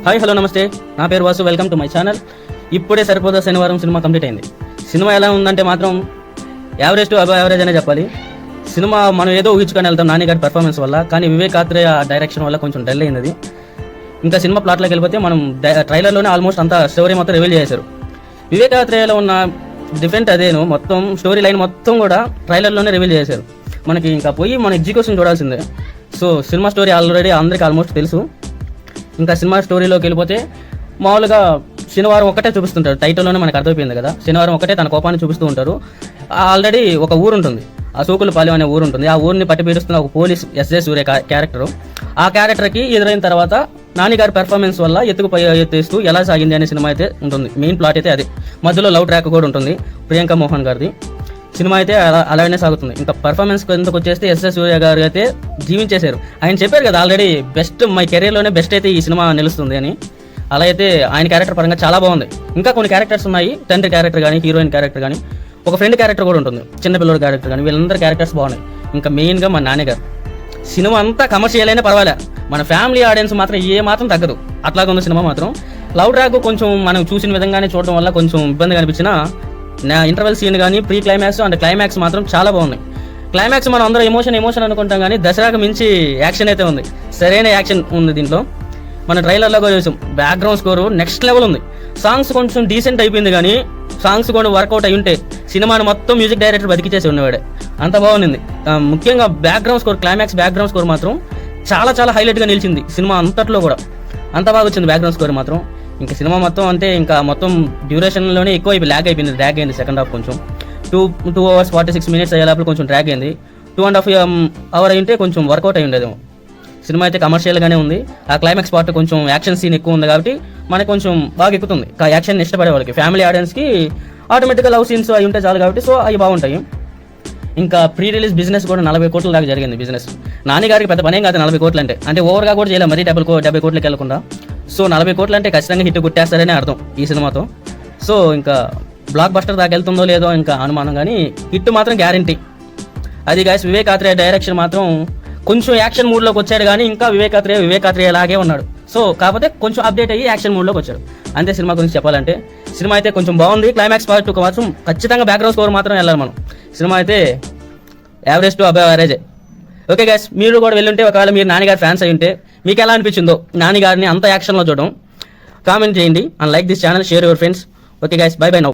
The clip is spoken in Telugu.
హాయ్ హలో నమస్తే, నా పేరు Vasu. Welcome to my channel. ఇప్పుడే సరిపోదా శనివారం సినిమా కంప్లీట్ అయింది. సినిమా ఎలా ఉందంటే మాత్రం యావరేజ్ టు అబవ్ యావరేజ్ అనే చెప్పాలి. సినిమా మనం ఏదో ఊహించుకొని వెళ్తాం నాని గారి పర్ఫార్మెన్స్ వల్ల, కానీ వివేక్ ఆత్రేయ డైరెక్షన్ వల్ల కొంచెం డల్ అయింది అది. ఇంకా సినిమా ప్లాట్లోకి వెళ్ళిపోతే మనం ట్రైలర్లోనే ఆల్మోస్ట్ అంతా స్టోరీ మొత్తం రివీల్ చేశారు. వివేక్ ఆత్రేయలో ఉన్న డిఫరెంట్ అదేను, మొత్తం స్టోరీ లైన్ మొత్తం కూడా ట్రైలర్లోనే రివీల్ చేశారు. మనకి ఇంకా పోయి మన ఎగ్జిక్యూషన్ చూడాల్సిందే. సో సినిమా స్టోరీ ఆల్రెడీ అందరికీ ఆల్మోస్ట్ తెలుసు. ఇంకా సినిమా స్టోరీలోకి వెళ్ళిపోతే మామూలుగా శనివారం ఒక్కటే చూపిస్తుంటారు. టైటిల్లోనే మనకు అర్థమైపోయింది కదా, శనివారం ఒకటే తన కోపాన్ని చూపిస్తూ ఉంటారు. ఆల్రెడీ ఒక ఊరు ఉంటుంది, ఆ సూకులపాలెం అనే ఊరు ఉంటుంది. ఆ ఊరిని పట్టి పీడిస్తున్న ఒక పోలీస్ ఎస్జే సూర్య క్యారెక్టరు. ఆ క్యారెక్టర్కి ఎదురైన తర్వాత నానిగారి పెర్ఫార్మెన్స్ వల్ల ఎత్తేస్తూ ఎలా సాగింది అనే సినిమా అయితే ఉంటుంది. మెయిన్ ప్లాట్ అయితే అది. మధ్యలో లవ్ ట్రాక్ కూడా ఉంటుంది ప్రియాంక మోహన్ గారిది. సినిమా అయితే అలానే సాగుతుంది. ఇంకా పర్ఫార్మెన్స్ ఎందుకు వచ్చేస్తే ఎస్ఎస్ సూర్య గారు అయితే జీవించేశారు. ఆయన చెప్పారు కదా ఆల్రెడీ, బెస్ట్ మై కెరీర్లోనే బెస్ట్ అయితే ఈ సినిమా నిలుస్తుంది అని. అలా అయితే ఆయన క్యారెక్టర్ పరంగా చాలా బాగుంది. ఇంకా కొన్ని క్యారెక్టర్స్ ఉన్నాయి, తండ్రి క్యారెక్టర్ కానీ, హీరోయిన్ క్యారెక్టర్ కానీ, ఒక ఫ్రెండ్ క్యారెక్టర్ కూడా ఉంటుంది, చిన్నపిల్లల క్యారెక్టర్ కానీ, వీళ్ళందరూ క్యారెక్టర్స్ బాగున్నాయి. ఇంకా మెయిన్గా మన నాన్నగారు. సినిమా అంతా కమర్షియల్ అయినా పర్వాలే, మన ఫ్యామిలీ ఆడియన్స్ మాత్రం ఏ మాత్రం తగ్గదు. అట్లాగా ఉంది సినిమా మాత్రం. లవ్ ట్రాక్ కొంచెం మనం చూసిన విధంగానే చూడడం వల్ల కొంచెం ఇబ్బంది కనిపించిన నా ఇంటర్వెల్ సీన్ కానీ, ప్రీ క్లైమాక్స్ అండ్ క్లైమాక్స్ మాత్రం చాలా బాగున్నాయి. క్లైమాక్స్ మనం అందరూ ఎమోషన్ అనుకుంటాం కానీ దసరాకు మించి యాక్షన్ అయితే ఉంది. సరైన యాక్షన్ ఉంది దీంట్లో. మన ట్రైలర్లో కూడా చూసాం, బ్యాక్గ్రౌండ్ స్కోరు నెక్స్ట్ లెవెల్ ఉంది. సాంగ్స్ కొంచెం డీసెంట్ అయిపోయింది కానీ సాంగ్స్ కూడా వర్కౌట్ అయి ఉంటే సినిమాను మొత్తం మ్యూజిక్ డైరెక్టర్ బతికిచేసి ఉన్నవాడే. అంత బాగుంది. ముఖ్యంగా background score, climax background score మాత్రం చాలా చాలా హైలైట్గా నిలిచింది సినిమా అంతట్లో కూడా. అంత బాగా వచ్చింది బ్యాక్గ్రౌండ్ స్కోర్ మాత్రం. ఇంకా సినిమా మొత్తం అంటే ఇంకా మొత్తం డ్యూరేషన్లోనే ఎక్కువ డ్రాగ్ అయింది. సెకండ్ హాఫ్ కొంచెం 2 hours 46 minutes అయ్యే లోపల కొంచెం డ్రాగ్ అయింది. 2.5 hours అయింటే కొంచెం వర్కౌట్ అయి ఉండేదేమో. సినిమా అయితే కమర్షియల్గానే ఉంది. ఆ క్లైమాక్స్ పార్ట్ కొంచెం యాక్షన్ సీన్ ఎక్కువ ఉంది కాబట్టి మనకి కొంచెం బాగా ఎక్కుతుంది. యాక్షన్ ఇష్టపడే వాళ్ళకి, ఫ్యామిలీ ఆడియన్స్కి ఆటోమేటిక్గా లవ్ సీన్స్ అవి ఉంటే చాలు కాబట్టి సో అవి బాగుంటాయి. ఇంకా ప్రీ రిలీజ్ బిజినెస్ కూడా 40 కోట్ల దాకా జరిగింది బిజినెస్. నాని గారికి పెద్ద పనేం కాదు 40 కోట్లు అంటే. అంటే ఓవర్గా కూడా చేయలేదు, మరీ 70 కోట్లకి వెళ్ళకుండా. సో 40 కోట్లు అంటే ఖచ్చితంగా హిట్ కొట్టేస్తారని అర్థం ఈ సినిమాతో. సో ఇంకా బ్లాక్ బస్టర్ దాకా వెళ్తుందో లేదో ఇంకా అనుమానం, కానీ హిట్ మాత్రం గ్యారంటీ. అది గాయస్, వివేక్ ఆత్రేయ డైరెక్షన్ మాత్రం కొంచెం యాక్షన్ మూడ్లోకి వచ్చాడు కానీ ఇంకా వివేక్ ఆత్రేయ లాగే ఉన్నాడు. సో కాకపోతే కొంచెం అప్డేట్ అయ్యి యాక్షన్ మూడ్లోకి వచ్చాడు అంతే. సినిమా గురించి చెప్పాలంటే సినిమా అయితే కొంచెం బాగుంది. క్లైమాక్స్ పార్ట్ మాత్రం ఖచ్చితంగా బ్యాక్గ్రౌండ్ స్కోర్ మాత్రం వెళ్ళాలి మనం. సినిమా అయితే యావరేజ్ టు అబవ్ యావరేజే. ఓకే గైస్, మీరు కూడా వెళ్ళుంటే, ఒకవేళ మీరు నానిగారి ఫ్యాన్స్ అయి ఉంటే మీకు ఎలా అనిపించిందో నానిగారిని అంత యాక్షన్లో చూడడం కామెంట్ చేయండి. And like this channel, share your friends. Okay guys, by by now.